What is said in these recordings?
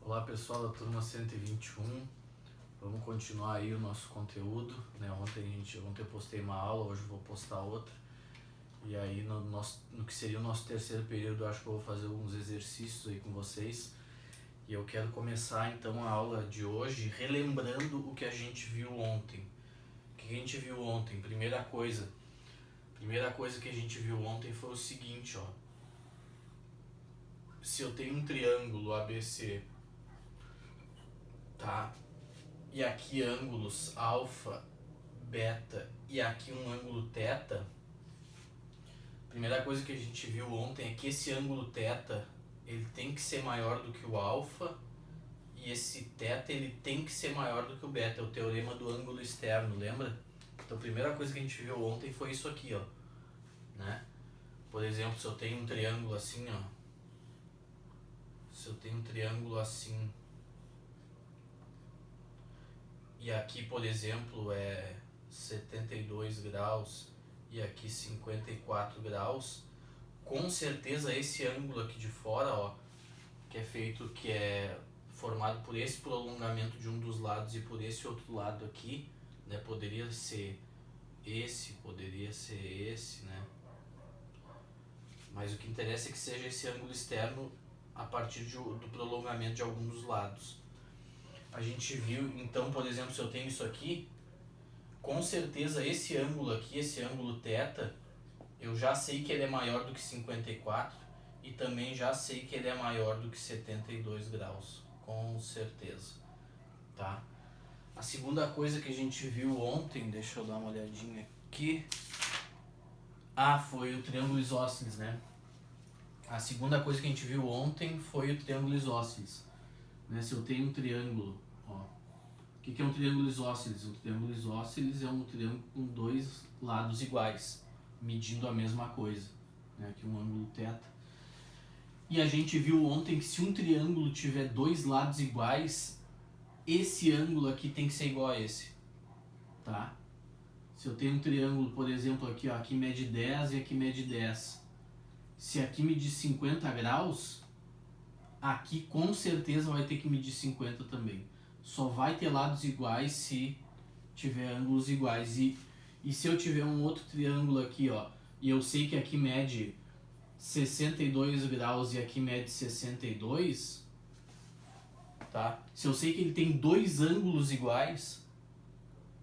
Olá pessoal da turma 121, vamos continuar aí o nosso conteúdo, né? Ontem eu postei uma aula, hoje eu vou postar outra. E aí no que seria o nosso terceiro período, eu acho que eu vou fazer alguns exercícios aí com vocês. E eu quero começar então a aula de hoje relembrando o que a gente viu ontem. O que a gente viu ontem? Primeira coisa que a gente viu ontem foi o seguinte, ó. Se eu tenho um triângulo ABC, tá? E aqui ângulos alfa, beta e aqui um ângulo θ. Primeira coisa que a gente viu ontem é que esse ângulo θ ele tem que ser maior do que o alfa e esse θ ele tem que ser maior do que o beta, é o teorema do ângulo externo, lembra? Então a primeira coisa que a gente viu ontem foi isso aqui, ó, né? Por exemplo, se eu tenho um triângulo assim, ó, se eu tenho um triângulo assim e aqui, por exemplo, é 72 graus e aqui 54 graus, com certeza esse ângulo aqui de fora, ó, que é formado por esse prolongamento de um dos lados e por esse outro lado aqui, né, poderia ser esse, né, mas o que interessa é que seja esse ângulo externo a partir do prolongamento de algum dos lados. A gente viu, então, por exemplo, se eu tenho isso aqui, com certeza esse ângulo aqui, esse ângulo θ, eu já sei que ele é maior do que 54 e também já sei que ele é maior do que 72 graus, com certeza, tá? A segunda coisa que a gente viu ontem, deixa eu dar uma olhadinha aqui, foi o triângulo isósceles, né? A segunda coisa que a gente viu ontem foi o triângulo isósceles, né? Se eu tenho um triângulo, ó, o que é um triângulo isósceles? Um triângulo isósceles é um triângulo com dois lados iguais, medindo a mesma coisa, né? Aqui um ângulo θ. E a gente viu ontem que se um triângulo tiver dois lados iguais, esse ângulo aqui tem que ser igual a esse, tá? Se eu tenho um triângulo, por exemplo, aqui, ó, aqui mede 10 e aqui mede 10. Se aqui medir 50 graus, aqui com certeza vai ter que medir 50 também. Só vai ter lados iguais se tiver ângulos iguais. E se eu tiver um outro triângulo aqui, ó, e eu sei que aqui mede 62 graus e aqui mede 62, tá? Se eu sei que ele tem dois ângulos iguais,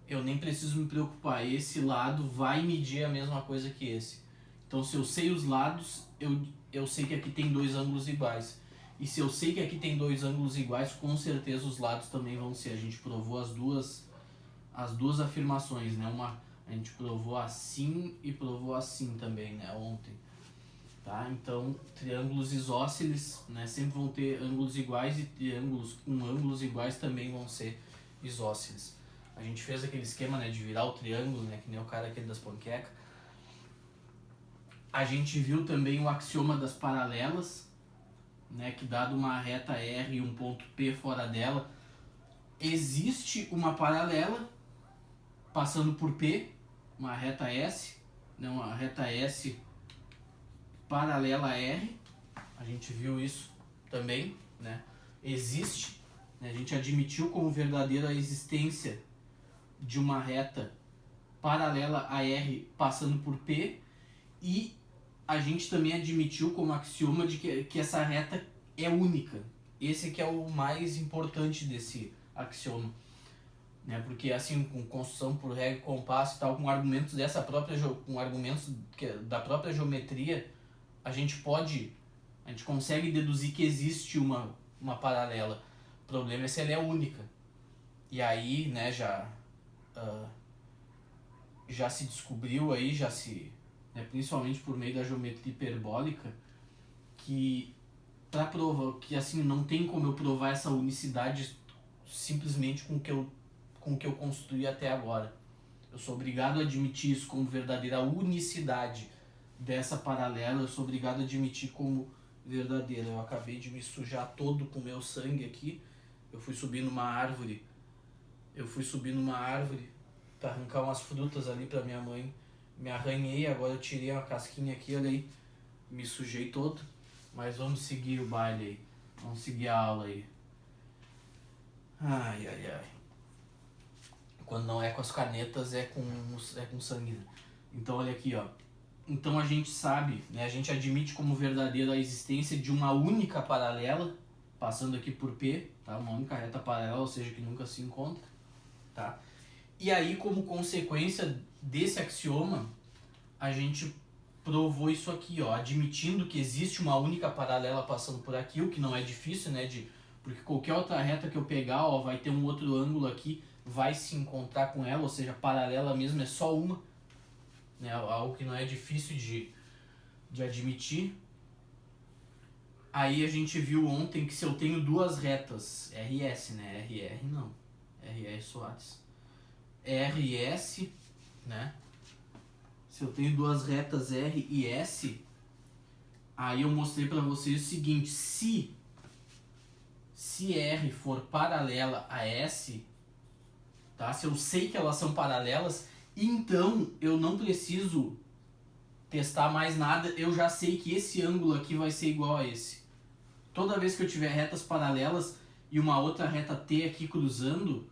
eu nem preciso me preocupar. Esse lado vai medir a mesma coisa que esse. Então, se eu sei os lados, eu sei que aqui tem dois ângulos iguais. E se eu sei que aqui tem dois ângulos iguais, com certeza os lados também vão ser. A gente provou as duas afirmações, né? A gente provou assim e provou assim também, né? Ontem. Tá? Então, triângulos isósceles, né, sempre vão ter ângulos iguais e triângulos com ângulos iguais também vão ser isósceles. A gente fez aquele esquema, né, de virar o triângulo, né, que nem o cara aquele das panquecas. A gente viu também o axioma das paralelas, né, que dado uma reta R e um ponto P fora dela, existe uma paralela passando por P, uma reta S, né, uma reta S paralela a R, a gente viu isso também, né? Existe, né? A gente admitiu como verdadeira a existência de uma reta paralela a R passando por P e a gente também admitiu como axioma de que essa reta é única. Esse que é o mais importante desse axioma, né? Porque assim, com construção por regra e compasso e tal, com argumentos da própria geometria, a gente consegue deduzir que existe uma paralela. O problema é se ela é única. E aí, né, já se descobriu aí, né, principalmente por meio da geometria hiperbólica, que para provar que assim não tem como eu provar essa unicidade simplesmente com o que eu construí até agora. Eu sou obrigado a admitir isso como verdadeira unicidade dessa paralela, eu sou obrigado a admitir como verdadeira. Eu acabei de me sujar todo com meu sangue aqui. Eu fui subir numa árvore para arrancar umas frutas ali para minha mãe. Me arranhei, agora eu tirei uma casquinha aqui, olha aí, me sujei todo. Mas vamos seguir o baile aí, vamos seguir a aula aí. Ai, ai, ai. Quando não é com as canetas, é com sangue. Né? Então, olha aqui, ó. Então a gente sabe, né? A gente admite como verdadeira a existência de uma única paralela, passando aqui por P, tá? Uma única reta paralela, ou seja, que nunca se encontra, tá? E aí, como consequência desse axioma, a gente provou isso aqui, ó, admitindo que existe uma única paralela passando por aqui, o que não é difícil, né? Porque qualquer outra reta que eu pegar, ó, vai ter um outro ângulo aqui, vai se encontrar com ela, ou seja, paralela mesmo é só uma, né? Algo que não é difícil de admitir. Aí a gente viu ontem que se eu tenho duas retas, RS, né? RR não, RR Soares. RS, né? Se eu tenho duas retas R e S, aí eu mostrei para vocês o seguinte, se R for paralela a S, tá? Se eu sei que elas são paralelas, então eu não preciso testar mais nada, eu já sei que esse ângulo aqui vai ser igual a esse. Toda vez que eu tiver retas paralelas e uma outra reta T aqui cruzando,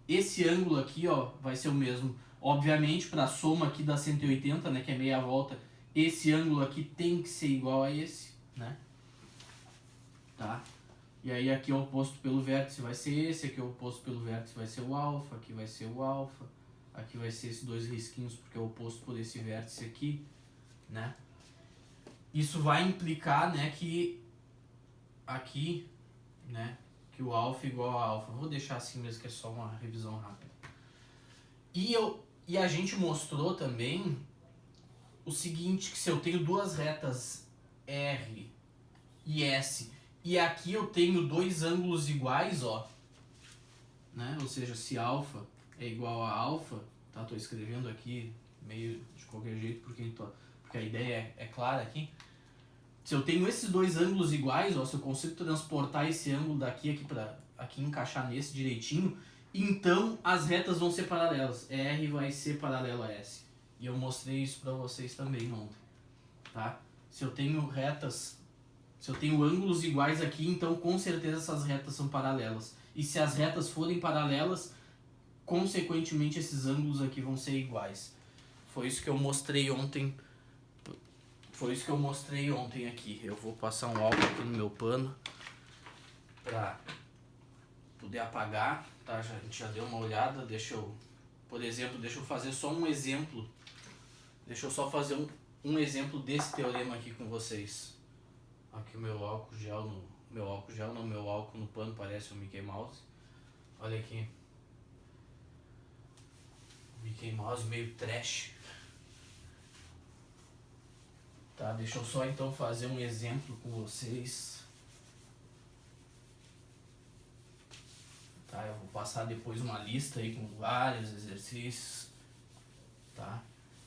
esse ângulo aqui, ó, vai ser o mesmo. Obviamente, para a soma aqui da 180, né, que é meia volta, esse ângulo aqui tem que ser igual a esse, né? Tá? E aí aqui é o oposto pelo vértice vai ser esse, aqui é o oposto pelo vértice vai ser o alfa, aqui vai ser o alfa, aqui vai ser esses dois risquinhos porque é o oposto por esse vértice aqui, né? Isso vai implicar, né, que aqui, né, que o alfa é igual a alfa. Vou deixar assim mesmo que é só uma revisão rápida. E a gente mostrou também o seguinte, que se eu tenho duas retas R e S e aqui eu tenho dois ângulos iguais, ó, né? Ou seja, se alfa é igual a alfa, tá? Tô escrevendo aqui meio de qualquer jeito porque a ideia é clara aqui. Se eu tenho esses dois ângulos iguais, ó, se eu consigo transportar esse ângulo daqui para aqui encaixar nesse direitinho, então as retas vão ser paralelas. R vai ser paralelo a S. E eu mostrei isso para vocês também ontem, tá? Se eu tenho ângulos iguais aqui, então com certeza essas retas são paralelas. E se as retas forem paralelas, consequentemente esses ângulos aqui vão ser iguais. Foi isso que eu mostrei ontem. Aqui. Eu vou passar um álcool aqui no meu pano para poder apagar, tá? A gente já deu uma olhada. Por exemplo, deixa eu fazer só um exemplo. Deixa eu só fazer um exemplo desse teorema aqui com vocês. Aqui o meu álcool no pano parece um Mickey Mouse. Olha aqui. Mickey Mouse meio trash. Tá, deixa eu só então fazer um exemplo com vocês. Tá, eu vou passar depois uma lista aí com vários exercícios. Tá?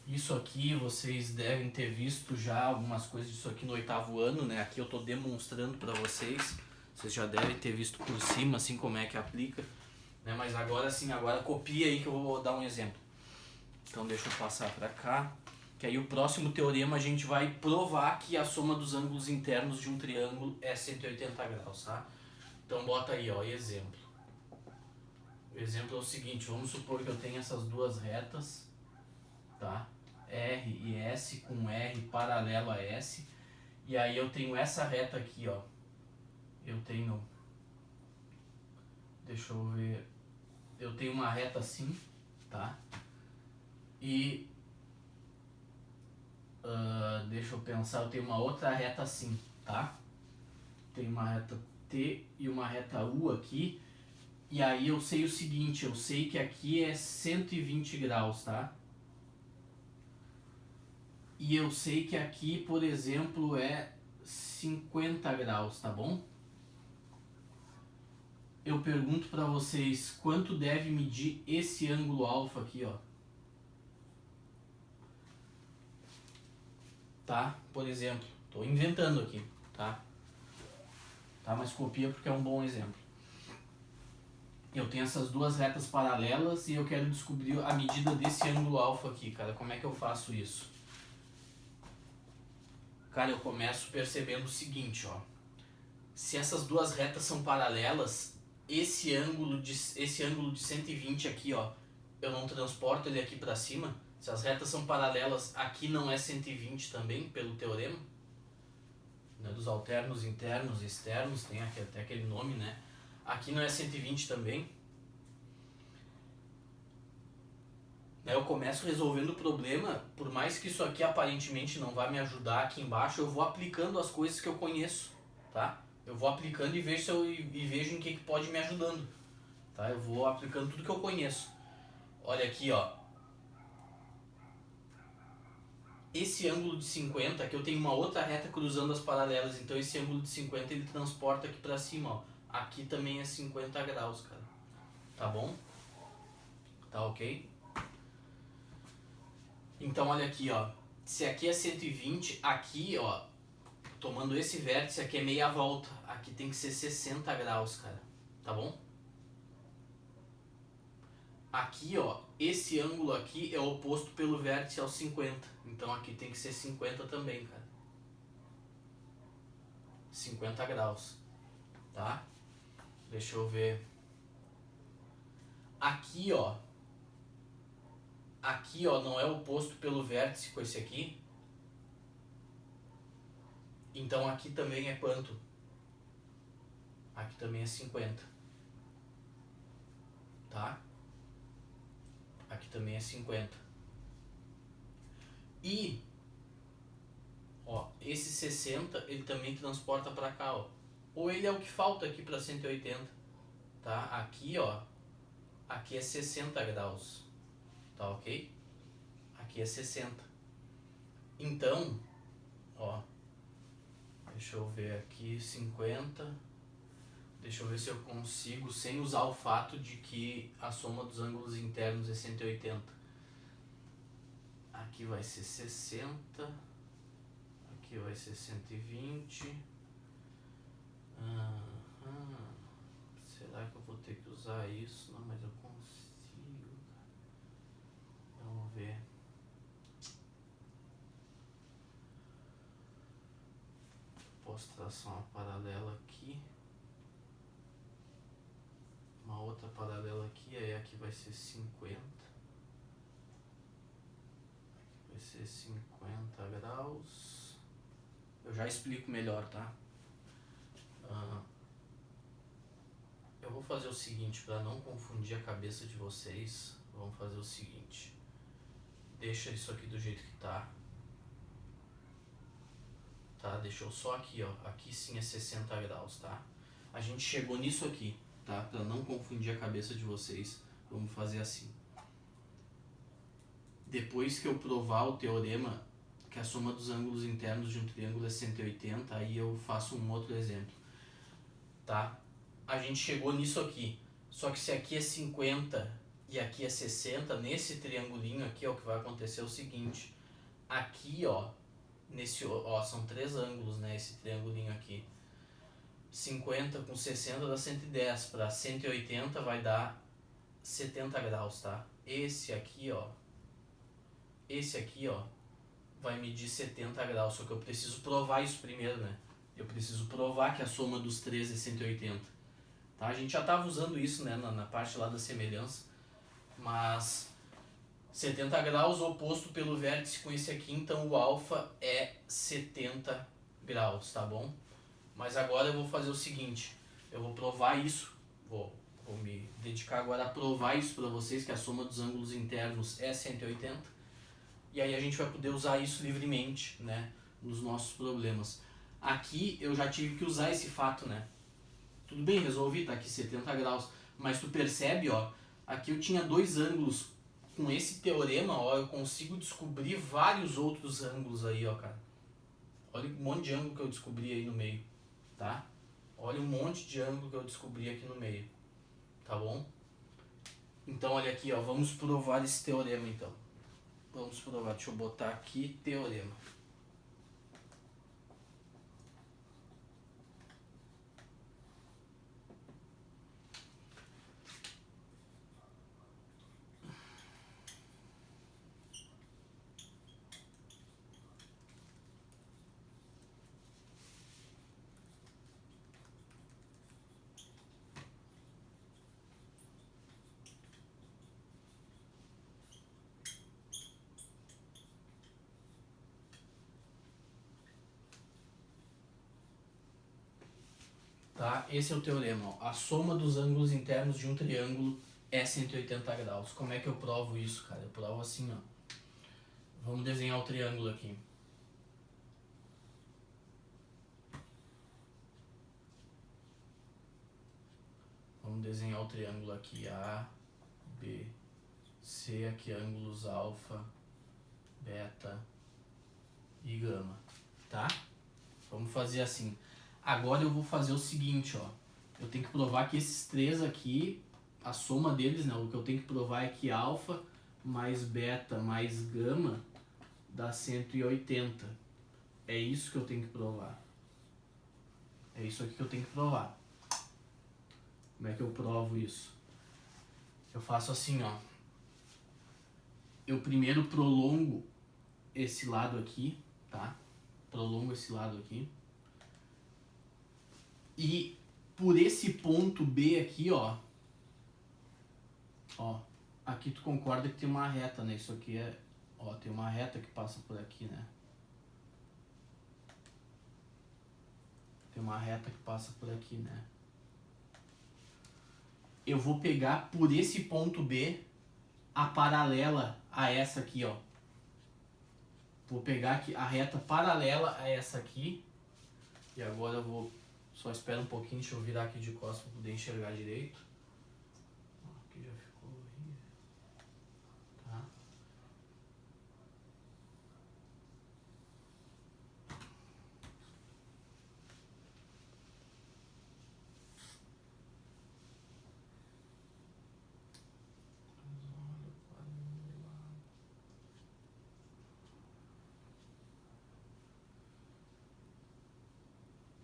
Isso aqui vocês devem ter visto já algumas coisas disso aqui no 8º ano, né? Aqui eu tô demonstrando para vocês. Vocês já devem ter visto por cima assim como é que aplica, né? Mas agora sim, agora copia aí que eu vou dar um exemplo. Então deixa eu passar para cá. Que aí o próximo teorema a gente vai provar que a soma dos ângulos internos de um triângulo é 180 graus, tá? Então bota aí, ó, exemplo. O exemplo é o seguinte, vamos supor que eu tenho essas duas retas, tá? R e S com R paralelo a S. E aí eu tenho essa reta aqui, ó. Deixa eu ver. Eu tenho uma reta assim, tá? E deixa eu pensar, eu tenho uma outra reta assim, tá? Tem uma reta T e uma reta U aqui. E aí eu sei o seguinte, eu sei que aqui é 120 graus, tá? E eu sei que aqui, por exemplo, é 50 graus, tá bom? Eu pergunto pra vocês, quanto deve medir esse ângulo alfa aqui, ó? Tá? Por exemplo, tô inventando aqui, tá? Tá? Mas copia porque é um bom exemplo. Eu tenho essas duas retas paralelas e eu quero descobrir a medida desse ângulo alfa aqui, cara. Como é que eu faço isso? Cara, eu começo percebendo o seguinte, ó. Se essas duas retas são paralelas, esse ângulo de 120 aqui, ó, eu não transporto ele aqui para cima. Se as retas são paralelas, aqui não é 120 também, pelo teorema, né, dos alternos internos e externos, tem aqui até aquele nome, né? Aqui não é 120 também. Eu começo resolvendo o problema, por mais que isso aqui aparentemente não vai me ajudar aqui embaixo, eu vou aplicando as coisas que eu conheço, tá? Eu vou aplicando e vejo, vejo em que pode me ajudando, tá? Eu vou aplicando tudo que eu conheço. Olha aqui, ó. Esse ângulo de 50, aqui eu tenho uma outra reta cruzando as paralelas, então esse ângulo de 50 ele transporta aqui pra cima, ó. Aqui também é 50 graus, cara. Tá bom? Tá ok? Então olha aqui, ó. Se aqui é 120, aqui, ó, tomando esse vértice aqui é meia volta. Aqui tem que ser 60 graus, cara. Tá bom? Aqui, ó, esse ângulo aqui é oposto pelo vértice aos 50. Então aqui tem que ser 50 também, cara. 50 graus. Tá? Deixa eu ver. Aqui, ó. Aqui, ó, não é oposto pelo vértice com esse aqui. Então aqui também é quanto? Aqui também é 50. Tá? Aqui também é 50. E, ó, esse 60, ele também transporta pra cá, ó. Ou ele é o que falta aqui pra 180. Tá? Aqui, ó. Aqui é 60 graus. Tá ok? Aqui é 60. Então, ó. Deixa eu ver aqui, 50. Deixa eu ver se eu consigo, sem usar o fato de que a soma dos ângulos internos é 180. Aqui vai ser 60. Aqui vai ser 120. Será que eu vou ter que usar isso? Não, mas eu consigo. Vamos ver. Posso traçar uma paralela aqui. Uma outra paralela aqui, aí aqui vai ser 50. Aqui vai ser 50 graus. Eu já explico melhor, tá? Eu vou fazer o seguinte, para não confundir a cabeça de vocês, vamos fazer o seguinte. Deixa isso aqui do jeito que tá. Tá? Deixou só aqui, ó. Aqui sim é 60 graus, tá? A gente chegou nisso aqui, tá? Para não confundir a cabeça de vocês, vamos fazer assim. Depois que eu provar o teorema que a soma dos ângulos internos de um triângulo é 180, aí eu faço um outro exemplo, tá? A gente chegou nisso aqui, só que se aqui é 50 e aqui é 60, nesse triangulinho aqui, ó, o que vai acontecer é o seguinte. Aqui, ó, ó, são três ângulos, né, esse triangulinho aqui. 50 com 60 dá 110, para 180 vai dar 70 graus, tá? Esse aqui, ó, vai medir 70 graus, só que eu preciso provar isso primeiro, né? Eu preciso provar que a soma dos três é 180. Tá? A gente já estava usando isso, né, na parte lá da semelhança, mas 70 graus oposto pelo vértice com esse aqui, então o alfa é 70 graus, tá bom? Mas agora eu vou fazer o seguinte, eu vou provar isso, vou me dedicar agora a provar isso para vocês, que a soma dos ângulos internos é 180, e aí a gente vai poder usar isso livremente, né, nos nossos problemas. Aqui eu já tive que usar esse fato, né? Tudo bem, resolvi, tá aqui 70 graus, mas tu percebe, ó, aqui eu tinha dois ângulos. Com esse teorema, ó, eu consigo descobrir vários outros ângulos aí, ó, cara. Olha um monte de ângulo que eu descobri aí no meio, tá? Olha um monte de ângulo que eu descobri aqui no meio, tá bom? Então, olha aqui, ó, vamos provar esse teorema, então. Vamos provar, deixa eu botar aqui teorema. tá? Esse é o teorema, ó. A soma dos ângulos internos de um triângulo é 180 graus. Como é que eu provo isso, cara? Eu provo assim, ó. Vamos desenhar o triângulo aqui. Vamos desenhar o triângulo aqui, A, B, C, aqui ângulos alfa, beta e gama, tá? Vamos fazer assim. Agora eu vou fazer o seguinte, ó. Eu tenho que provar que esses três aqui, a soma deles, né? O que eu tenho que provar é que alfa mais beta mais gama dá 180. É isso que eu tenho que provar. É isso aqui que eu tenho que provar. Como é que eu provo isso? Eu faço assim, ó. Eu primeiro prolongo esse lado aqui, tá? Prolongo esse lado aqui. E por esse ponto B aqui, ó. Ó, aqui tu concorda que tem uma reta, né? Isso aqui é, ó, tem uma reta que passa por aqui, né? Tem uma reta que passa por aqui, né? Eu vou pegar por esse ponto B a paralela a essa aqui, ó. Vou pegar aqui a reta paralela a essa aqui. E agora eu vou... Só espera um pouquinho, deixa eu virar aqui de costas para poder enxergar direito. Aqui já ficou horrível. Tá?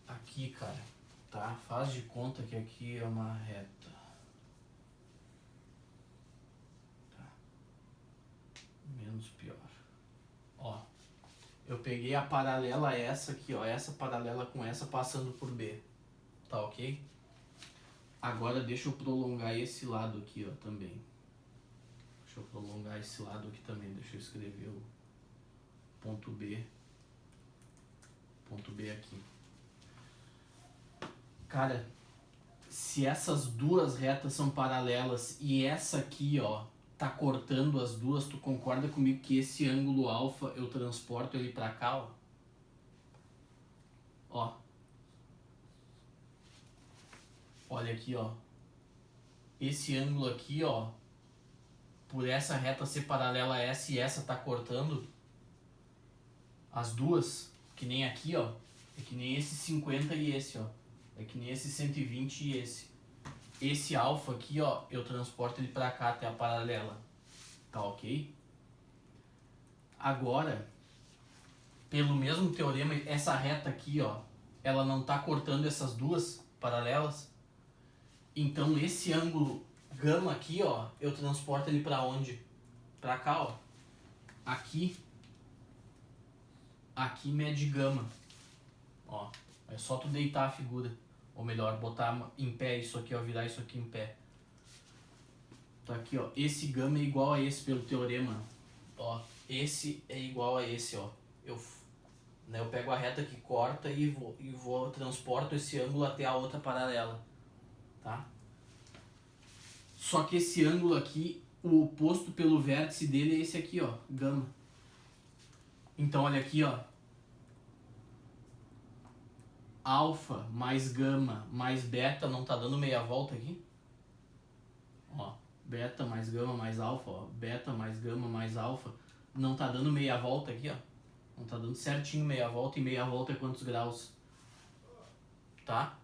Aqui, cara, tá? Faz de conta que aqui é uma reta. Tá? Menos pior. Ó, eu peguei a paralela essa aqui, ó, essa paralela com essa passando por B. Tá ok? Agora deixa eu prolongar esse lado aqui, ó, também. Deixa eu prolongar esse lado aqui também. Deixa eu escrever o ponto B. Ponto B aqui. Cara, se essas duas retas são paralelas e essa aqui, ó, tá cortando as duas, tu concorda comigo que esse ângulo alfa eu transporto ele pra cá, ó? Ó. Olha aqui, ó. Esse ângulo aqui, ó, por essa reta ser paralela a essa e essa tá cortando as duas, que nem aqui, ó. É que nem esse 50 e esse, ó. É que nem esse 120 e esse. Esse alfa aqui, ó, eu transporto ele pra cá até a paralela. Tá ok? Agora, pelo mesmo teorema, essa reta aqui, ó, ela não tá cortando essas duas paralelas. Então esse ângulo gama aqui, ó, eu transporto ele pra onde? Pra cá, ó. Aqui. Aqui mede gama. Ó, é só tu deitar a figura. Ou melhor, botar em pé isso aqui, ó, virar isso aqui em pé. Tá aqui, ó. Esse gama é igual a esse pelo teorema. Ó, esse é igual a esse, ó. Eu pego a reta que corta e transporto esse ângulo até a outra paralela. Tá? Só que esse ângulo aqui, o oposto pelo vértice dele é esse aqui, ó, gama. Então olha aqui, ó. Alfa mais gama mais beta não tá dando meia volta aqui? Ó, beta mais gama mais alfa, ó. Beta mais gama mais alfa. Não tá dando meia volta aqui, ó. Não tá dando certinho meia volta. E meia volta é quantos graus? Tá?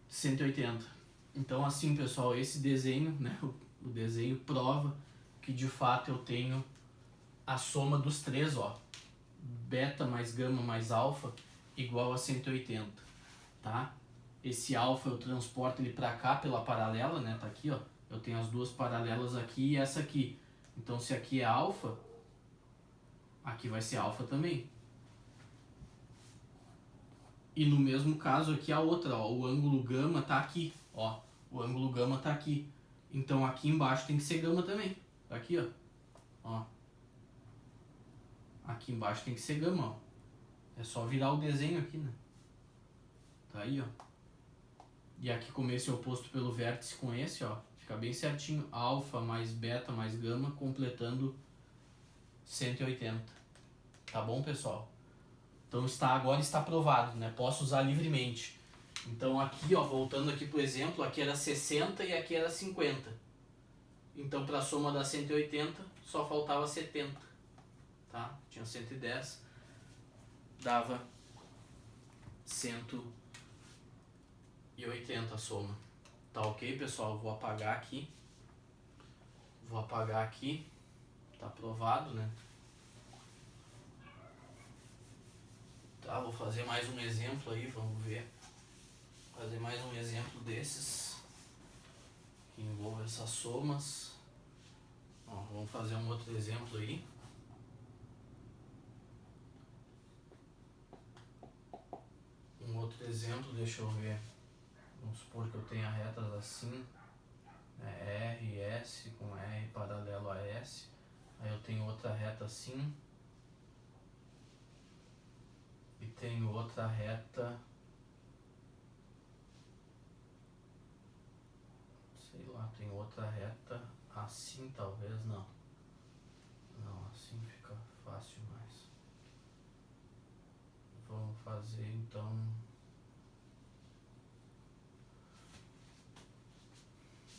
180. Então assim, pessoal, esse desenho, né? O desenho prova que de fato eu tenho a soma dos três, ó. Beta mais gama mais alfa igual a 180, tá? Esse alfa eu transporto ele pra cá pela paralela, né? Tá aqui, ó. Eu tenho as duas paralelas aqui e essa aqui. Então se aqui é alfa, aqui vai ser alfa também. E no mesmo caso aqui a outra, ó. O ângulo gama tá aqui, ó. O ângulo gama tá aqui. Então aqui embaixo tem que ser gama também. Tá aqui, ó. Ó. Aqui embaixo tem que ser gama, ó. É só virar o desenho aqui, né? Tá aí, ó. E aqui como esse é oposto pelo vértice com esse, ó, fica bem certinho. Alfa mais beta mais gama completando 180. Tá bom, pessoal? Então agora está aprovado, né? Posso usar livremente. Então aqui, ó, voltando aqui pro exemplo, aqui era 60 e aqui era 50. Então para a soma da 180 só faltava 70, tá? Tinha 110, dava 180 a soma. Tá ok, pessoal? Vou apagar aqui. Tá aprovado, né? Tá, vou fazer mais um exemplo aí, vamos ver. Fazer mais um exemplo desses que envolve essas somas. Ó, vamos fazer um outro exemplo aí. Um outro exemplo, deixa eu ver. Vamos supor que eu tenha retas assim, né? R e S com R paralelo a S. Aí eu tenho outra reta assim. E tenho outra reta, sei lá, tenho outra reta assim, talvez, não. Não, assim fica fácil mais. Vamos fazer então.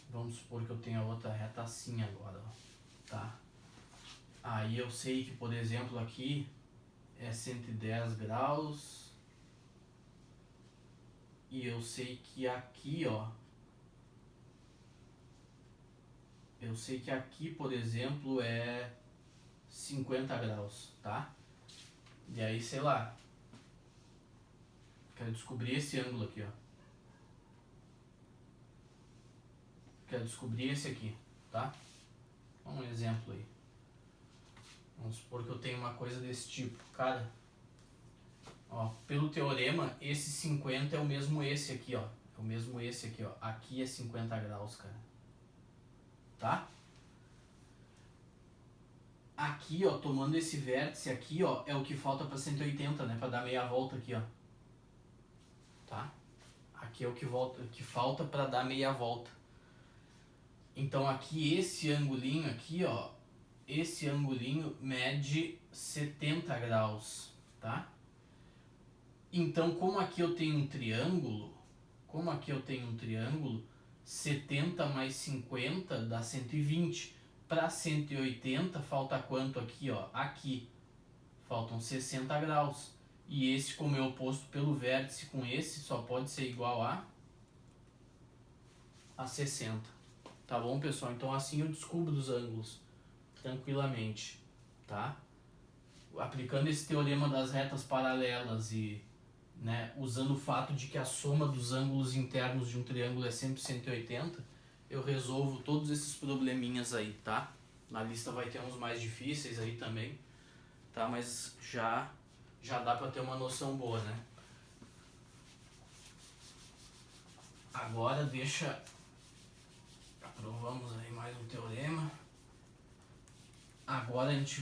Vamos supor que eu tenha outra reta assim agora, ó, tá? Aí eu sei que, por exemplo, aqui é 110 graus. E eu sei que aqui, ó, eu sei que aqui, por exemplo, é 50 graus, tá? E aí, sei lá, quero descobrir esse ângulo aqui, ó. Quero descobrir esse aqui, tá? Um exemplo aí. Vamos supor que eu tenho uma coisa desse tipo. Cara, ó, pelo teorema, esse 50 é o mesmo esse aqui, ó. É o mesmo esse aqui, ó. Aqui é 50 graus, cara. Tá? Aqui, ó, tomando esse vértice aqui, ó, é o que falta para 180, né? Para dar meia volta aqui, ó. Tá? Aqui é o que falta para dar meia volta. Então aqui esse angulinho aqui, ó, esse angulinho mede 70 graus, tá? Então como aqui eu tenho um triângulo, 70 mais 50 dá 120. Para 180 falta quanto aqui, ó? Aqui faltam 60 graus. E esse, como é oposto pelo vértice com esse, só pode ser igual a 60. Tá bom, pessoal? Então assim eu descubro os ângulos tranquilamente, tá? Aplicando esse teorema das retas paralelas e, né, usando o fato de que a soma dos ângulos internos de um triângulo é sempre 180, eu resolvo todos esses probleminhas aí, tá? Na lista vai ter uns mais difíceis aí também, tá? Mas já dá pra ter uma noção boa, né? Agora aprovamos aí mais um teorema. Agora a gente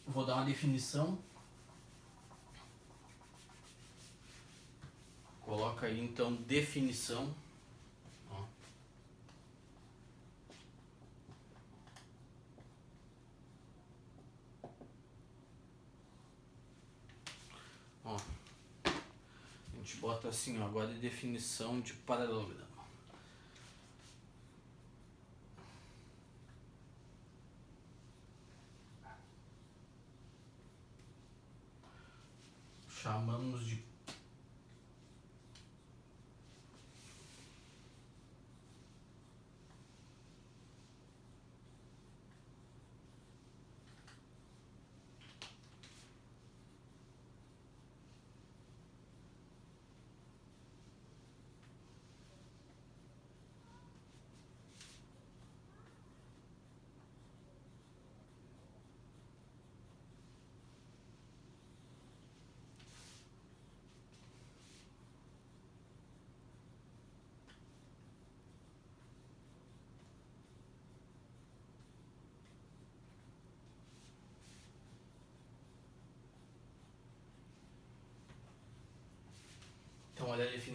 vou dar uma definição. Coloca aí então definição. Ó, a gente bota assim, ó, agora é definição de paralelogramo. Chamamos de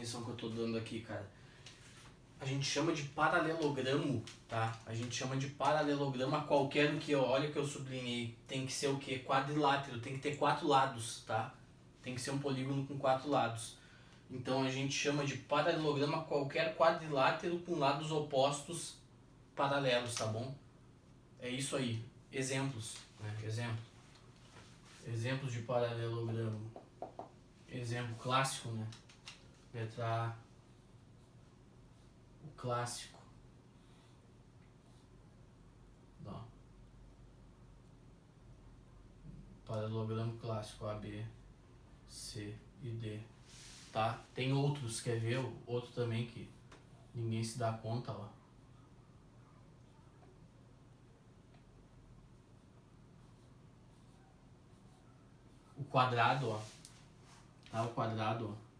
definição que eu tô dando aqui, cara. A gente chama de paralelogramo, tá? A gente chama de paralelogramo a qualquer que, olha que eu sublinhei, tem que ser o quê? Quadrilátero, tem que ter 4 lados, tá? Tem que ser um polígono com 4 lados. Então a gente chama de paralelogramo a qualquer quadrilátero com lados opostos paralelos, tá bom? É isso aí. Exemplos, né? Exemplos de paralelogramo. Exemplo clássico, né? Letra A. O clássico. Não. Paralelogramo clássico A, B, C e D. Tá? Tem outros, quer ver? Outro também que ninguém se dá conta, ó. O quadrado, ó. Tá? O quadrado, ó.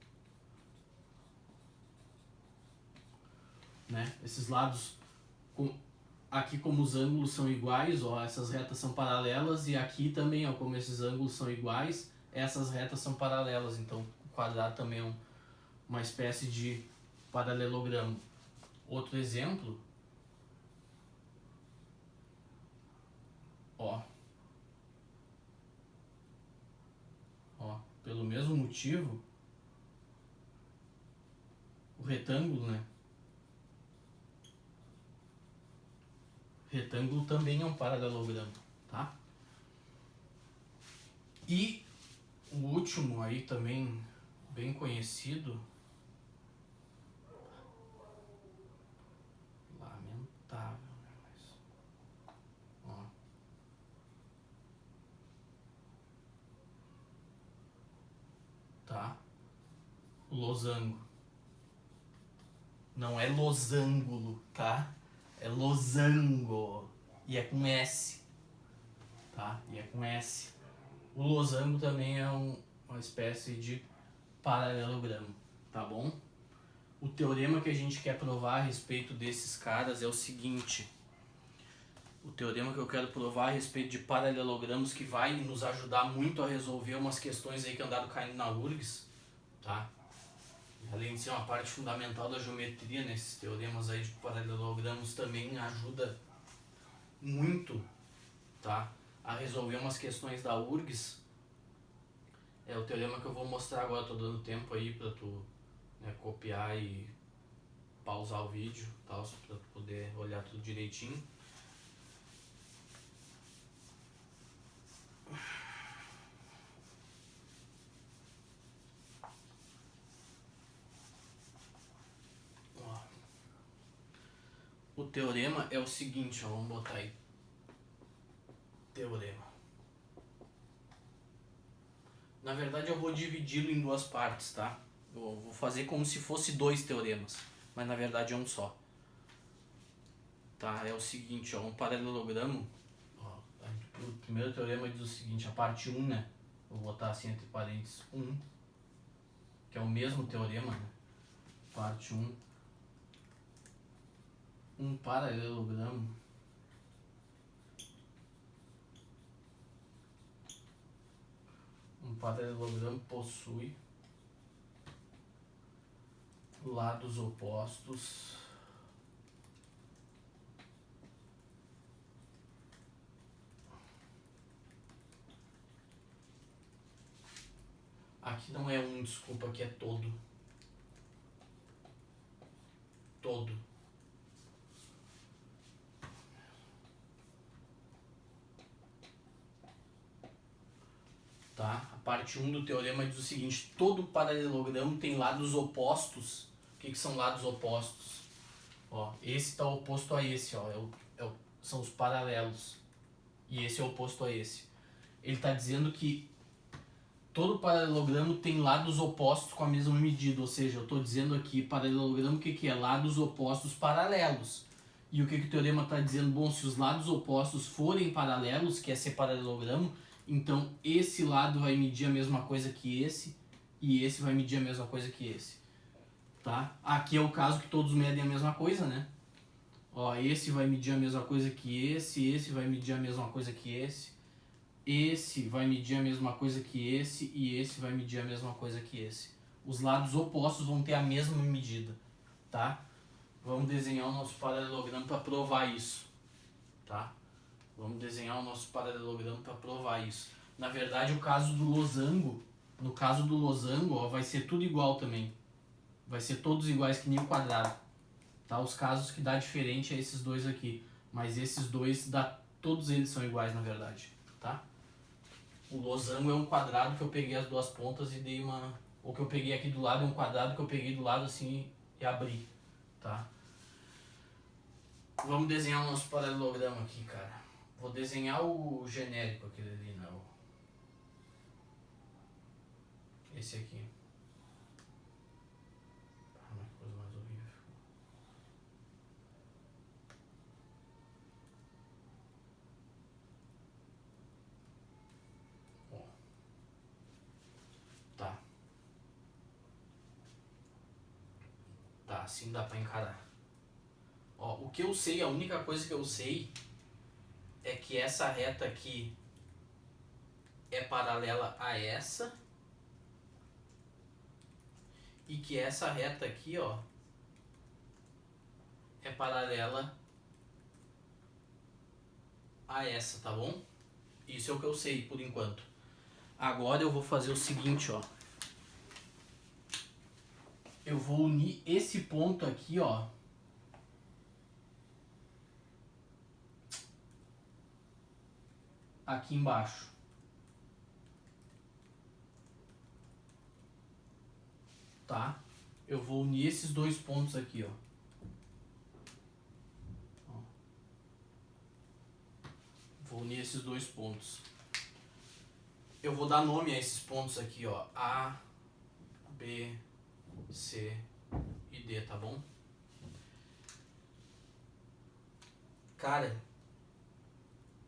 Né? Esses lados, aqui como os ângulos são iguais, ó, essas retas são paralelas, e aqui também, ó, como esses ângulos são iguais, essas retas são paralelas. Então o quadrado também é uma espécie de paralelogramo. Outro exemplo, ó, pelo mesmo motivo, o retângulo, né? Retângulo também é um paralelogramo, tá? E o último aí também bem conhecido, lamentável, né? Mas, ó, tá? O losango. Não é losango, tá? É losango. E é com S. Tá? E é com S. O losango também é uma espécie de paralelogramo. Tá bom? O teorema que a gente quer provar a respeito desses caras é o seguinte. O teorema que eu quero provar a respeito de paralelogramos, que vai nos ajudar muito a resolver umas questões aí que andaram caindo na URGS, tá? Além de ser uma parte fundamental da geometria, nesses teoremas aí de paralelogramos também ajuda muito, tá, a resolver umas questões da URGS. É o teorema que eu vou mostrar agora. Tô dando tempo aí pra tu, né, copiar e pausar o vídeo, tal, pra tu poder olhar tudo direitinho. O teorema é o seguinte, ó, vamos botar aí. Teorema. Na verdade eu vou dividi-lo em 2 partes, tá? Eu vou fazer como se fosse 2 teoremas, mas na verdade é um só. Tá? É o seguinte, ó, um paralelogramo. Ó, o primeiro teorema diz o seguinte, a parte 1, né? Vou botar assim entre parênteses 1, que é o mesmo teorema, né? Parte 1. Um paralelogramo possui lados opostos aqui não é um, desculpa, aqui é todo, tá? A parte 1 do teorema diz o seguinte, todo paralelogramo tem lados opostos. O que são lados opostos? Ó, esse está oposto a esse, ó, são os paralelos, e esse é oposto a esse. Ele está dizendo que todo paralelogramo tem lados opostos com a mesma medida, ou seja, eu estou dizendo aqui, paralelogramo, o que é? Lados opostos paralelos. E o que o teorema está dizendo? Bom, se os lados opostos forem paralelos, que é ser paralelogramo, então esse lado vai medir a mesma coisa que esse, e esse vai medir a mesma coisa que esse. Tá? Aqui é o caso que todos medem a mesma coisa, né? Ó, esse vai medir a mesma coisa que esse vai medir a mesma coisa que esse vai medir a mesma coisa que esse, e esse vai medir a mesma coisa que esse. Os lados opostos vão ter a mesma medida, tá? Vamos desenhar o nosso paralelogramo para provar isso, tá? Vamos desenhar o nosso paralelogramo para provar isso. Na verdade, no caso do losango, ó, vai ser tudo igual também. Vai ser todos iguais que nem o quadrado. Tá? Os casos que dá diferente é esses dois aqui. Mas esses dois, todos eles são iguais na verdade. Tá? O losango é um quadrado que eu peguei as duas pontas e dei uma... Ou que eu peguei aqui do lado é um quadrado que eu peguei do lado assim e abri. Tá? Vamos desenhar o nosso paralelogramo aqui, cara. Vou desenhar o genérico, aquele ali, não. Esse aqui. Ah, que coisa mais horrível. Ó. Tá. Tá, assim dá pra encarar. Ó, o que eu sei, a única coisa que eu sei é que essa reta aqui é paralela a essa e que essa reta aqui, ó, é paralela a essa, tá bom? Isso é o que eu sei por enquanto. Agora eu vou fazer o seguinte, ó. Eu vou unir esse ponto aqui, ó, aqui embaixo. Tá? Eu vou unir esses dois pontos aqui, ó. Vou unir esses dois pontos. Eu vou dar nome a esses pontos aqui, ó. A, B, C e D, tá bom? Cara,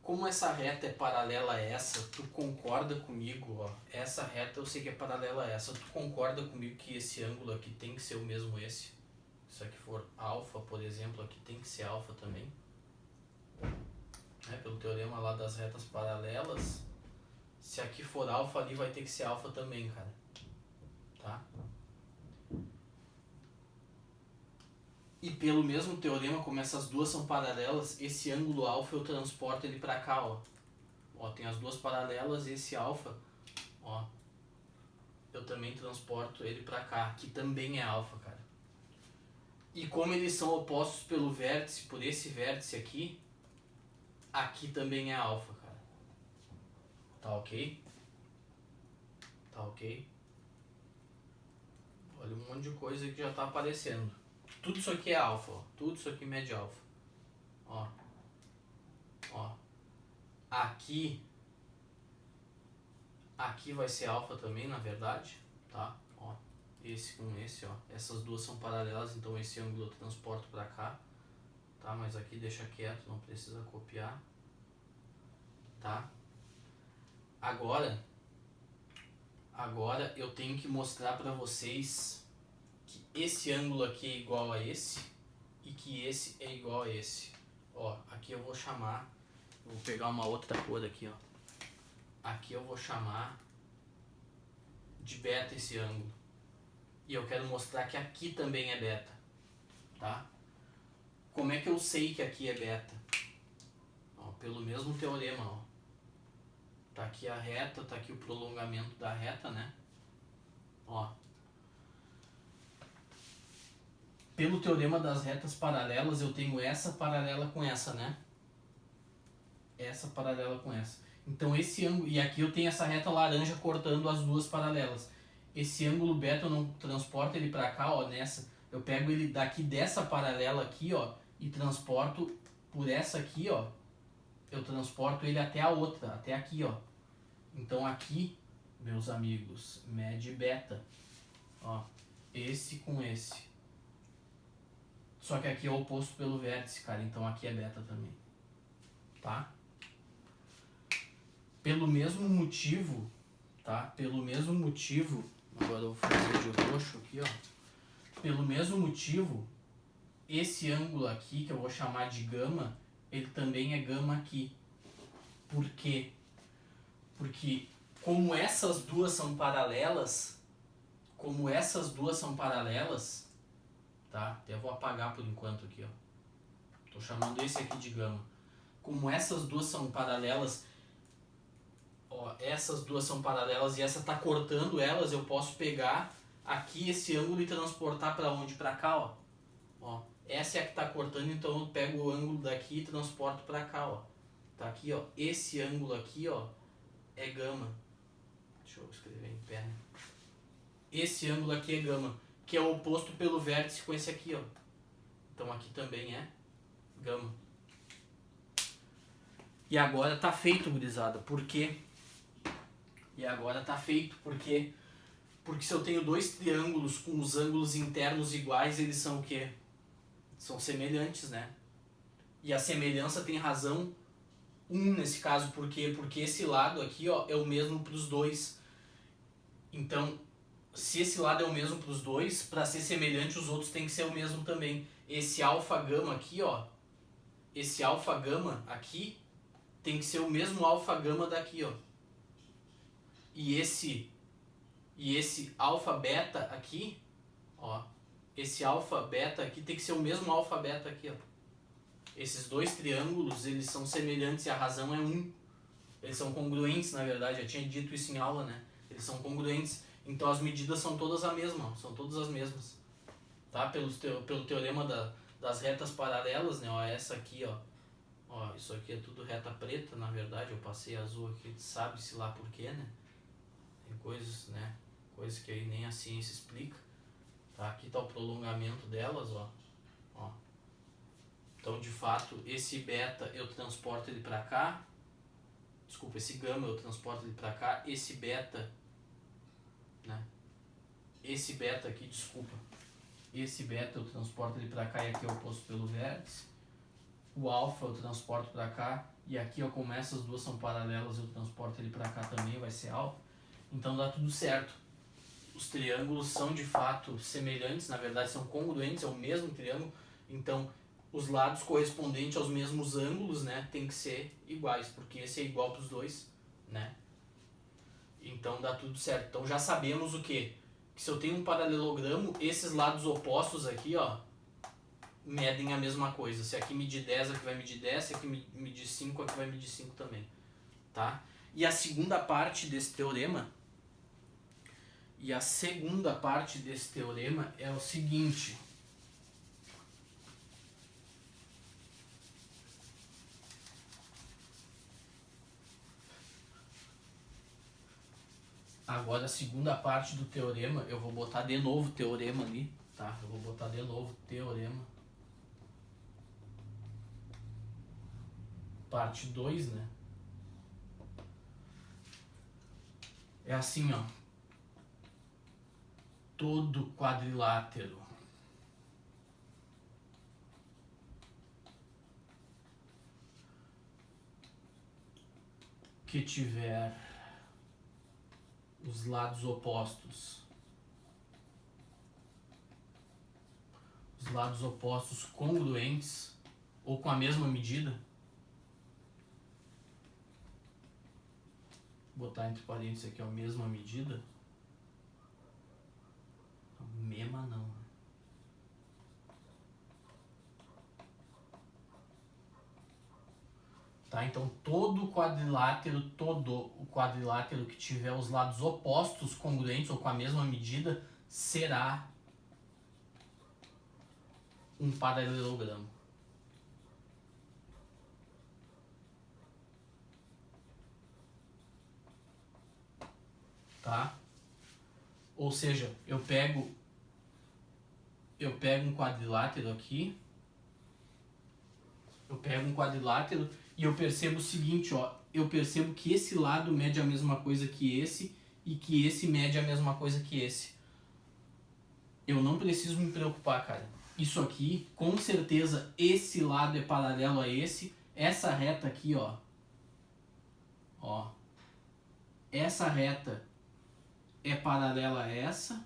como essa reta é paralela a essa, tu concorda comigo, ó? Essa reta eu sei que é paralela a essa. Tu concorda comigo que esse ângulo aqui tem que ser o mesmo esse? Se aqui for alfa, por exemplo, aqui tem que ser alfa também. Pelo teorema lá das retas paralelas, se aqui for alfa, ali vai ter que ser alfa também, cara. Tá? E pelo mesmo teorema, como essas duas são paralelas, esse ângulo alfa eu transporto ele pra cá, ó. Ó, tem as duas paralelas, esse alfa, ó, eu também transporto ele pra cá, que também é alfa, cara. E como eles são opostos pelo vértice, por esse vértice aqui, aqui também é alfa, cara. Tá ok? Tá ok? Olha um monte de coisa que já tá aparecendo. Tudo isso aqui é alfa, ó. Tudo isso aqui mede alfa. Ó. Ó. Aqui vai ser alfa também, na verdade, tá? Ó. Esse com esse, ó. Essas duas são paralelas, então esse ângulo eu transporto pra cá. Tá? Mas aqui deixa quieto, não precisa copiar. Tá? Agora eu tenho que mostrar pra vocês que esse ângulo aqui é igual a esse e que esse é igual a esse. Ó, aqui eu vou chamar, vou pegar uma outra cor aqui, ó. Aqui eu vou chamar de beta esse ângulo. E eu quero mostrar que aqui também é beta, tá? Como é que eu sei que aqui é beta? Ó, pelo mesmo teorema, ó. Tá aqui a reta, tá aqui o prolongamento da reta, né? Ó. Pelo teorema das retas paralelas, eu tenho essa paralela com essa, né? Essa paralela com essa. Então esse ângulo, e aqui eu tenho essa reta laranja cortando as duas paralelas. Esse ângulo beta eu não transporto ele pra cá, ó, nessa. Eu pego ele daqui dessa paralela aqui, ó, e transporto por essa aqui, ó. Eu transporto ele até a outra, até aqui, ó. Então aqui, meus amigos, mede beta. Ó, esse com esse. Só que aqui é oposto pelo vértice, cara, então aqui é beta também. Tá? Pelo mesmo motivo, tá? Pelo mesmo motivo, agora eu vou fazer de roxo aqui, ó. Pelo mesmo motivo, esse ângulo aqui, que eu vou chamar de gama, ele também é gama aqui. Por quê? Porque como essas duas são paralelas, como essas duas são paralelas, tá? Até vou apagar por enquanto aqui, ó. Tô chamando esse aqui de gama. Como essas duas são paralelas, ó, essas duas são paralelas e essa tá cortando elas, eu posso pegar aqui esse ângulo e transportar para onde? Para cá, ó. Ó. Essa é a que tá cortando, então eu pego o ângulo daqui e transporto para cá, ó. Tá aqui, ó. Esse ângulo aqui, ó, é gama. Deixa eu escrever em pé, né? Esse ângulo aqui é gama, que é o oposto pelo vértice com esse aqui, ó. Então aqui também é gama. E agora tá feito, gurizada. Por quê? E agora tá feito porque se eu tenho dois triângulos com os ângulos internos iguais, eles são o quê? São semelhantes, né? E a semelhança tem razão 1 nesse caso, por quê? Porque esse lado aqui, ó, é o mesmo para os dois. Então, se esse lado é o mesmo para os dois, para ser semelhante, os outros têm que ser o mesmo também. Esse alfa gama aqui, ó, esse alfa gama aqui tem que ser o mesmo alfa gama daqui, ó. E esse alfa beta aqui, ó, esse alfa beta aqui tem que ser o mesmo alfa beta aqui, ó. Esses dois triângulos, eles são semelhantes e a razão é 1. Eles são congruentes, na verdade, eu tinha dito isso em aula, né? Eles são congruentes, então as medidas são todas a mesma, ó, são todas as mesmas. Tá? Pelo teorema das retas paralelas, né? Ó, essa aqui, ó. Ó, isso aqui é tudo reta preta, na verdade, eu passei azul aqui, sabe-se lá por quê, né? Tem coisas, né? Coisas que aí nem a ciência explica. Tá? Aqui tá o prolongamento delas, ó. Ó. Então, de fato, esse beta eu transporto ele para cá. Desculpa, esse gama eu transporto ele para cá. Esse beta, né? Esse beta aqui, desculpa. Esse beta eu transporto ele para cá e aqui é o oposto pelo vértice. O alfa eu transporto para cá e aqui, ó, como essas duas são paralelas, eu transporto ele para cá também, vai ser alfa. Então dá tudo certo. Os triângulos são de fato semelhantes, na verdade são congruentes, é o mesmo triângulo. Então os lados correspondentes aos mesmos ângulos, né, tem que ser iguais, porque esse é igual para os dois, né? Então dá tudo certo. Então já sabemos o quê? Que se eu tenho um paralelogramo, esses lados opostos aqui, ó, medem a mesma coisa. Se aqui medir 10, aqui vai medir 10, se aqui medir 5, aqui vai medir 5 também, tá? E a segunda parte desse teorema é o seguinte. Agora a segunda parte do teorema, eu vou botar de novo o teorema ali, tá? Eu vou botar de novo teorema. Parte 2, né? É assim, ó. Todo quadrilátero que tiver os lados opostos congruentes ou com a mesma medida, vou botar entre parênteses aqui a mesma medida, mesma não, tá? Então todo o quadrilátero que tiver os lados opostos congruentes ou com a mesma medida será um paralelogramo. Tá? Ou seja, eu pego um quadrilátero aqui, e eu percebo o seguinte, ó, eu percebo que esse lado mede a mesma coisa que esse e que esse mede a mesma coisa que esse. Eu não preciso me preocupar, cara. Isso aqui, com certeza, esse lado é paralelo a esse. Essa reta aqui, ó. Ó. Essa reta é paralela a essa.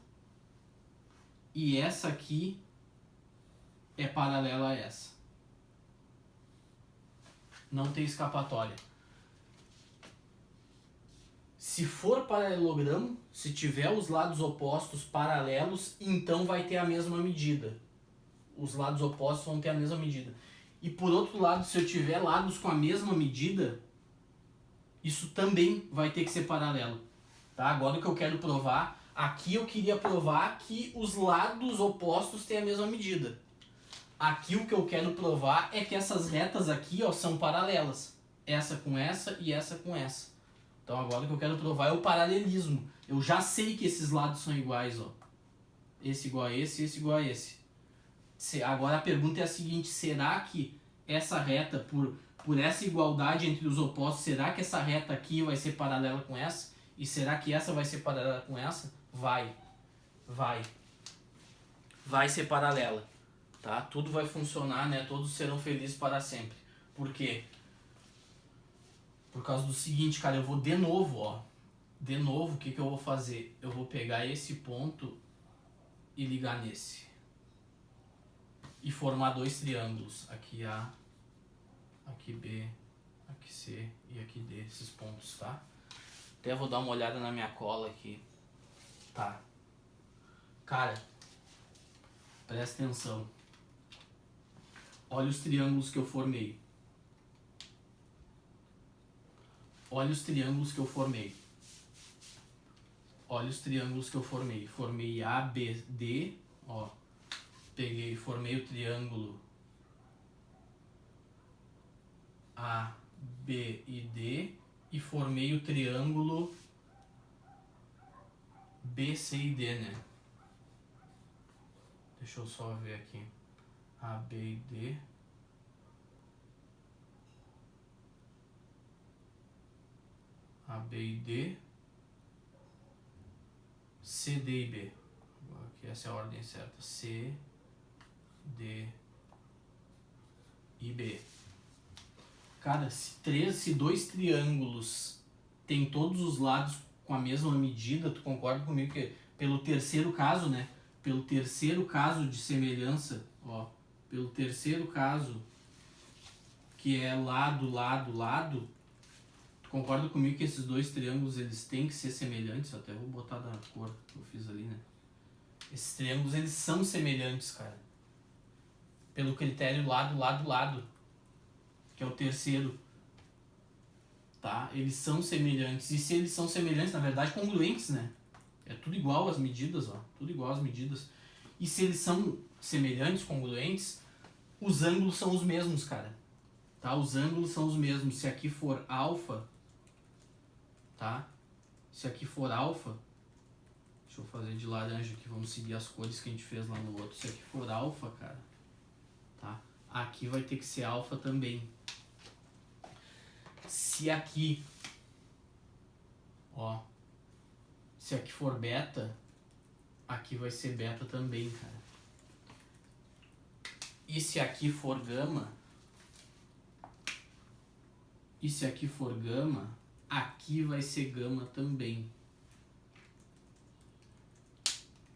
E essa aqui é paralela a essa. Não tem escapatória. Se for paralelogramo, se tiver os lados opostos paralelos, então vai ter a mesma medida. Os lados opostos vão ter a mesma medida. E por outro lado, se eu tiver lados com a mesma medida, isso também vai ter que ser paralelo. Tá? Agora o que eu quero provar, aqui eu queria provar que os lados opostos têm a mesma medida. Aqui o que eu quero provar é que essas retas aqui, ó, são paralelas. Essa com essa e essa com essa. Então agora o que eu quero provar é o paralelismo. Eu já sei que esses lados são iguais, ó. Esse igual a esse igual a esse. Agora a pergunta é a seguinte, será que essa reta, por essa igualdade entre os opostos, será que essa reta aqui vai ser paralela com essa? E será que essa vai ser paralela com essa? Vai ser paralela, tá? Tudo vai funcionar, né? Todos serão felizes para sempre. Por quê? Por causa do seguinte, cara, eu vou de novo, ó. De novo, o que eu vou fazer? Eu vou pegar esse ponto e ligar nesse. E formar dois triângulos. Aqui A, aqui B, aqui C e aqui D. Esses pontos, tá? Até vou dar uma olhada na minha cola aqui. Tá. Cara, presta atenção. Olha os triângulos que eu formei. Olha os triângulos que eu formei. Olha os triângulos que eu formei. Formei A, B, D. Ó. Peguei, formei o triângulo A, B e D. E formei o triângulo B, C e D, né? Deixa eu só ver aqui. A, B e D. A, B e D. C, D e B. Aqui essa é a ordem certa. C, D e B. Cara, se dois triângulos tem todos os lados com a mesma medida, tu concorda comigo que pelo terceiro caso, né? Pelo terceiro caso de semelhança, ó, pelo terceiro caso, que é lado, lado, lado, tu concorda comigo que esses dois triângulos eles têm que ser semelhantes? Eu até vou botar da cor que eu fiz ali, né? Esses triângulos eles são semelhantes, cara. Pelo critério lado, lado, lado, que é o terceiro. Tá? Eles são semelhantes. E se eles são semelhantes, na verdade, congruentes, né? É tudo igual as medidas, ó. Tudo igual as medidas. E se eles são semelhantes, congruentes, os ângulos são os mesmos, cara. Tá? Os ângulos são os mesmos. Se aqui for alfa, tá? Se aqui for alfa, deixa eu fazer de laranja aqui, vamos seguir as cores que a gente fez lá no outro. Se aqui for alfa, cara, tá? Aqui vai ter que ser alfa também. Se aqui, ó, se aqui for beta, aqui vai ser beta também, cara. E se aqui for gama, aqui vai ser gama também.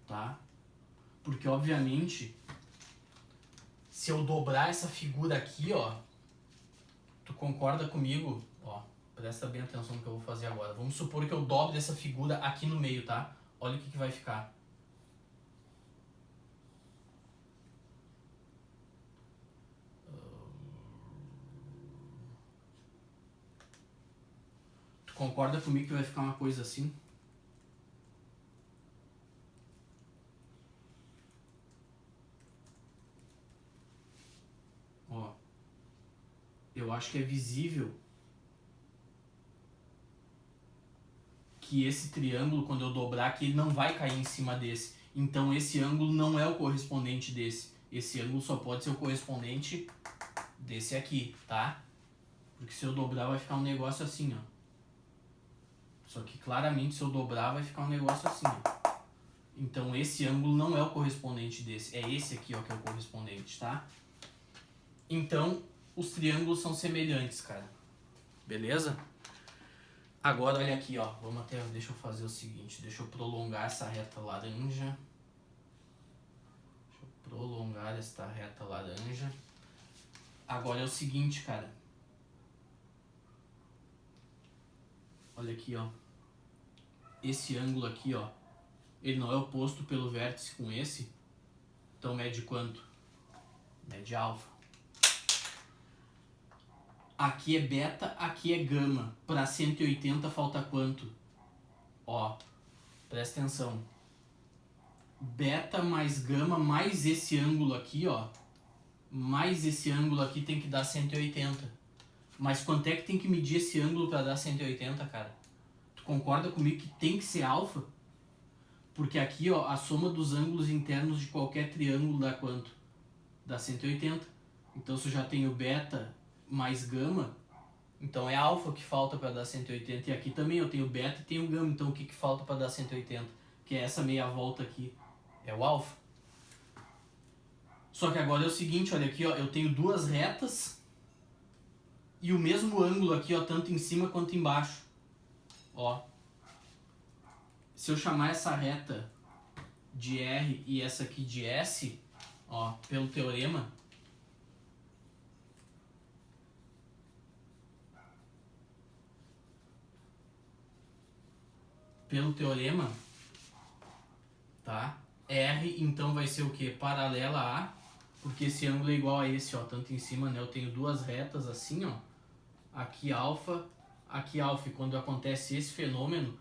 Tá? Porque, obviamente, se eu dobrar essa figura aqui, ó, tu concorda comigo? Ó, presta bem atenção no que eu vou fazer agora. Vamos supor que eu dobre essa figura aqui no meio, tá? Olha o que vai ficar. Tu concorda comigo que vai ficar uma coisa assim? Ó, eu acho que é visível que esse triângulo, quando eu dobrar aqui, ele não vai cair em cima desse. Então esse ângulo não é o correspondente desse. Esse ângulo só pode ser o correspondente desse aqui, tá? Porque se eu dobrar vai ficar um negócio assim, ó. Só que claramente se eu dobrar vai ficar um negócio assim, ó. Então esse ângulo não é o correspondente desse. É esse aqui, ó, que é o correspondente, tá? Então os triângulos são semelhantes, cara. Beleza? Agora olha aqui, ó. Vamos até, deixa eu fazer o seguinte, deixa eu prolongar essa reta laranja. Deixa eu prolongar esta reta laranja. Agora é o seguinte, cara. Olha aqui, ó. esse ângulo aqui, ó, ele não é oposto pelo vértice com esse, então mede quanto? Mede alfa. Aqui é beta, aqui é gama. Para 180 falta quanto? Ó, presta atenção. Beta mais gama mais esse ângulo aqui, ó. Mais esse ângulo aqui tem que dar 180. Mas quanto é que tem que medir esse ângulo para dar 180, cara? Tu concorda comigo que tem que ser alfa? Porque aqui, ó, a soma dos ângulos internos de qualquer triângulo dá quanto? Dá 180. Então se eu já tenho beta mais gama, então é alfa que falta para dar 180. E aqui também eu tenho beta e tenho gama, então o que falta para dar 180? Que é essa meia volta aqui, é o alfa. Só que agora é o seguinte, olha aqui, ó, eu tenho duas retas e o mesmo ângulo aqui, ó, tanto em cima quanto embaixo. Ó, se eu chamar essa reta de R e essa aqui de S, ó, pelo teorema, tá? R então vai ser o que? Paralela a, porque esse ângulo é igual a esse, ó, tanto em cima, né? Eu tenho duas retas assim, ó, aqui alfa, e quando acontece esse fenômeno,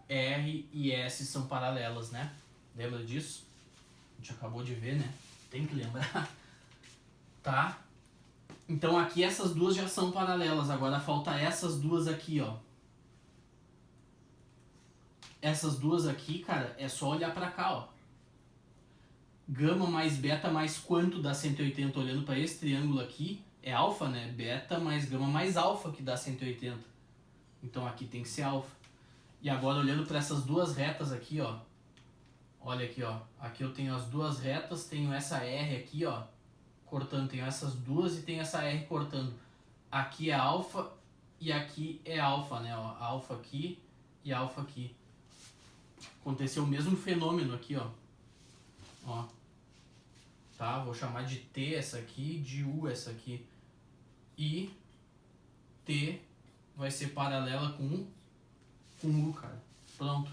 R e S são paralelas, né? Lembra disso? A gente acabou de ver, né? Tem que lembrar. Tá? Então aqui essas duas já são paralelas, agora falta essas duas aqui, ó. Essas duas aqui, cara, é só olhar pra cá, ó. Gama mais beta mais quanto dá 180? Olhando para esse triângulo aqui, é alfa, né? Beta mais gama mais alfa que dá 180. Então aqui tem que ser alfa. E agora olhando para essas duas retas aqui, ó. Olha aqui, ó. Aqui eu tenho as duas retas, tenho essa R aqui, ó, cortando. Tenho essas duas e tenho essa R cortando. Aqui é alfa e aqui é alfa, né? Ó, alfa aqui e alfa aqui. Aconteceu o mesmo fenômeno aqui, ó. Ó. Tá? Vou chamar de T essa aqui, de U essa aqui. E T vai ser paralela com U, cara. Pronto.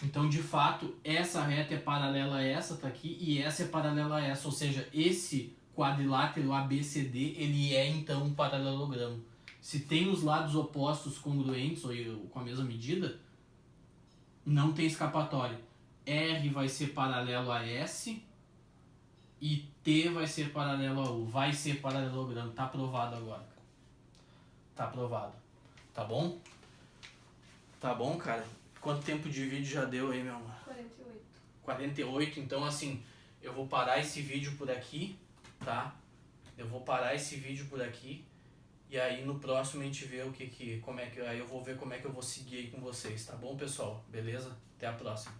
Então, de fato, essa reta é paralela a essa, tá aqui, e essa é paralela a essa. Ou seja, esse quadrilátero ABCD, ele é, então, um paralelogramo. Se tem os lados opostos congruentes, ou com a mesma medida, não tem escapatória. R vai ser paralelo a S e T vai ser paralelo a U. Vai ser paralelogramo. Tá aprovado agora, cara. Tá aprovado. Tá bom? Tá bom, cara? Quanto tempo de vídeo já deu aí, meu amor? 48. 48, então assim, eu vou parar esse vídeo por aqui, tá? Eu vou parar esse vídeo por aqui e aí no próximo a gente vê aí eu vou ver como é que eu vou seguir aí com vocês, tá bom, pessoal? Beleza? Até a próxima.